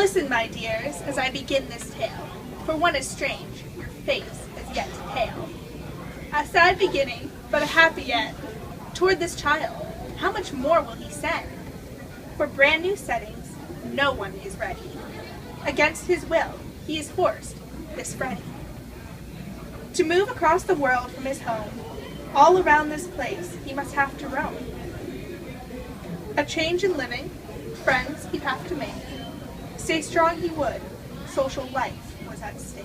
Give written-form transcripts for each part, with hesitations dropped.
Listen, my dears, as I begin this tale, for one is strange, your face is yet to pale. A sad beginning, but a happy end. Toward this child, how much more will he send? For brand new settings, no one is ready. Against his will, he is forced, this Freddy, to move across the world from his home. All around this place he must have to roam. A change in living, friends he'd have to make. Stay strong he would, social life was at stake.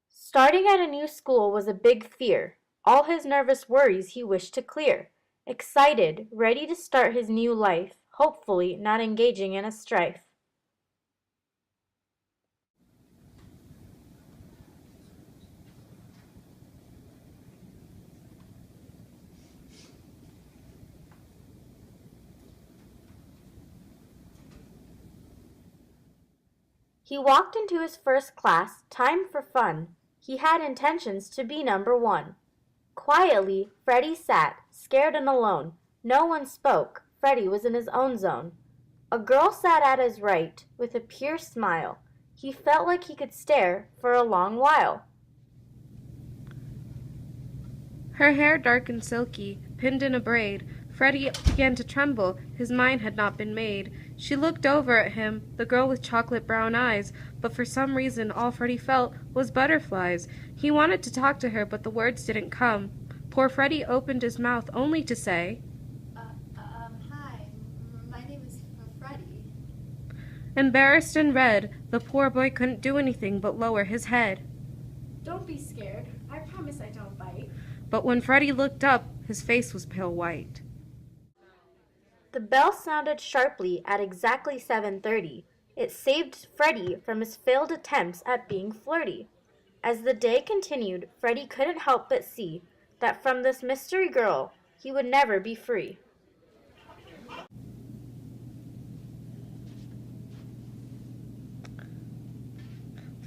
Starting at a new school was a big fear. All his nervous worries he wished to clear. Excited, ready to start his new life, hopefully not engaging in a strife. He walked into his first class, time for fun. He had intentions to be number one. Quietly, Freddy sat, scared and alone. No one spoke. Freddy was in his own zone. A girl sat at his right, with a pure smile. He felt like he could stare for a long while. Her hair dark and silky, pinned in a braid. Freddy began to tremble. His mind had not been made. She looked over at him, the girl with chocolate brown eyes, but for some reason all Freddy felt was butterflies. He wanted to talk to her, but the words didn't come. Poor Freddy opened his mouth only to say, Hi, my name is Freddy. Embarrassed and red, the poor boy couldn't do anything but lower his head. Don't be scared. I promise I don't bite. But when Freddy looked up, his face was pale white. The bell sounded sharply at exactly 7:30. It saved Freddy from his failed attempts at being flirty. As the day continued, Freddy couldn't help but see that from this mystery girl, he would never be free.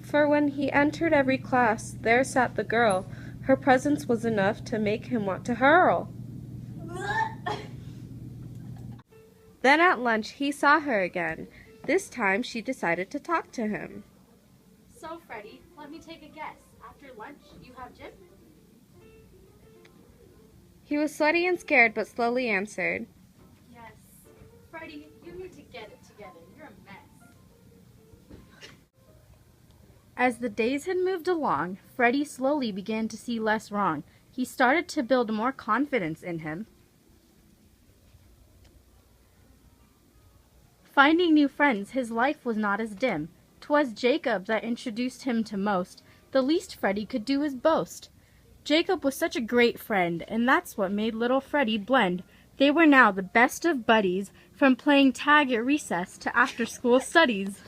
For when he entered every class, there sat the girl. Her presence was enough to make him want to hurl. Then at lunch he saw her again. This time she decided to talk to him. So, Freddy, let me take a guess. After lunch, you have gym? He was sweaty and scared, but slowly answered. Yes. Freddy, you need to get it together. You're a mess. As the days had moved along, Freddy slowly began to see less wrong. He started to build more confidence in him. Finding new friends, his life was not as dim. 'Twas Jacob that introduced him to most. The least Freddy could do is boast. Jacob was such a great friend, and that's what made little Freddy blend. They were now the best of buddies, from playing tag at recess to after-school studies.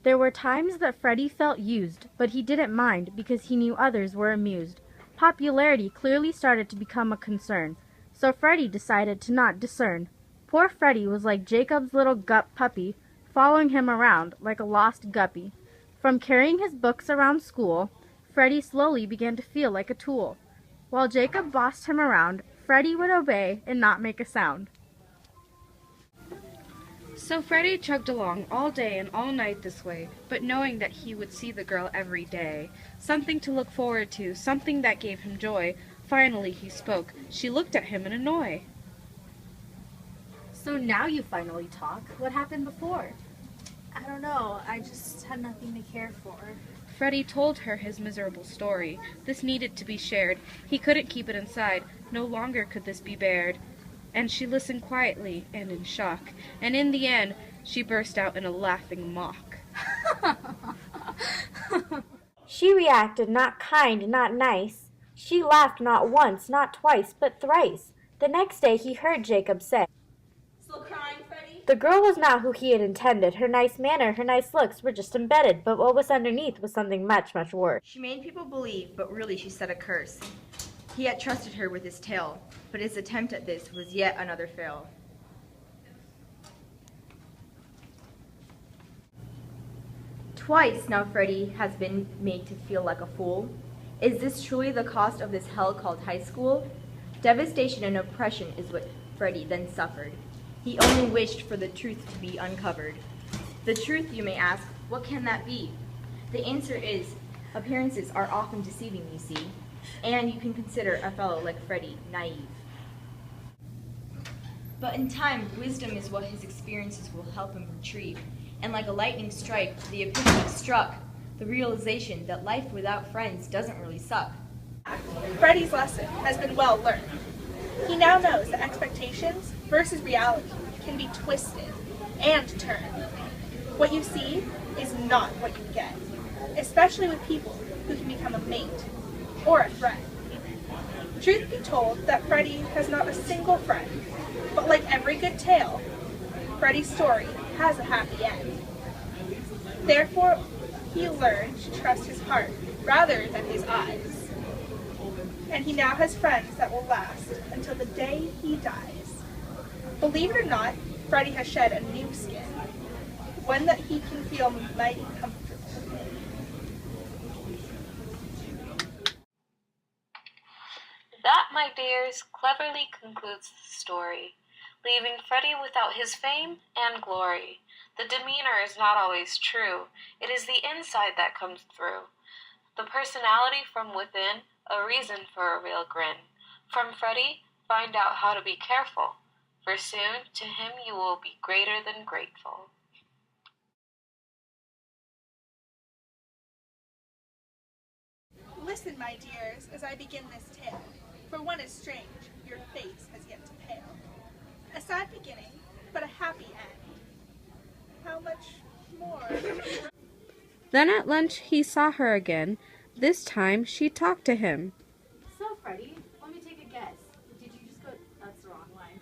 There were times that Freddy felt used, but he didn't mind because he knew others were amused. Popularity clearly started to become a concern, so Freddy decided to not discern. Poor Freddy was like Jacob's little gup puppy, following him around like a lost guppy. From carrying his books around school, Freddy slowly began to feel like a tool. While Jacob bossed him around, Freddy would obey and not make a sound. So Freddy chugged along all day and all night this way, but knowing that he would see the girl every day. Something to look forward to, something that gave him joy. Finally he spoke. She looked at him in annoy. So now you finally talk. What happened before? I don't know. I just had nothing to care for. Freddy told her his miserable story. This needed to be shared. He couldn't keep it inside. No longer could this be bared. And she listened quietly and in shock. And in the end, she burst out in a laughing mock. She reacted not kind, not nice. She laughed not once, not twice, but thrice. The next day he heard Jacob say, Still crying, Freddy? the girl was not who he had intended. Her nice manner, her nice looks were just embedded, but what was underneath was something much, much worse. She made people believe, but really she said a curse. He had trusted her with his tale, but his attempt at this was yet another fail. Twice now Freddy has been made to feel like a fool. Is this truly the cost of this hell called high school? Devastation and oppression is what Freddy then suffered. He only wished for the truth to be uncovered. The truth, you may ask, what can that be? The answer is, appearances are often deceiving, you see, and you can consider a fellow like Freddie naive. But in time, wisdom is what his experiences will help him retrieve, and like a lightning strike, the epiphany struck, the realization that life without friends doesn't really suck. Freddie's lesson has been well learned. He now knows that expectations versus reality can be twisted and turned. What you see is not what you get, especially with people who can become a mate or a friend. Truth be told that Freddie has not a single friend, but like every good tale, Freddie's story has a happy end. Therefore, he learned to trust his heart rather than his eyes. And he now has friends that will last until the day he dies. Believe it or not, Freddie has shed a new skin, one that he can feel mighty comfortable in. That, my dears, cleverly concludes the story, leaving Freddie without his fame and glory. The demeanor is not always true. It is the inside that comes through. The personality from within, a reason for a real grin. From Freddie, find out how to be careful, for soon to him you will be greater than grateful. Listen, my dears, as I begin this tale, for one is strange, your face has yet to pale. A sad beginning, but a happy end. How much more? Then at lunch he saw her again. This time she talked to him. So, Freddie, let me take a guess. Did you just go... That's the wrong line.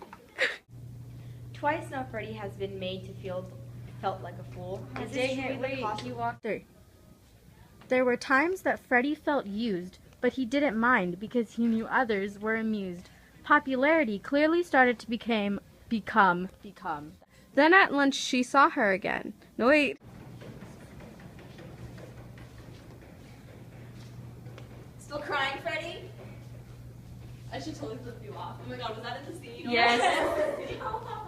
Twice now Freddie has been made to felt like a fool. Is this truly the cost He walked through. There were times that Freddie felt used, but he didn't mind because he knew others were amused. Popularity clearly started to become. Then at lunch she saw her again. No, wait. Still crying, Freddie? I should totally flip you off. Oh my god, was that in the scene? Yes. Oh,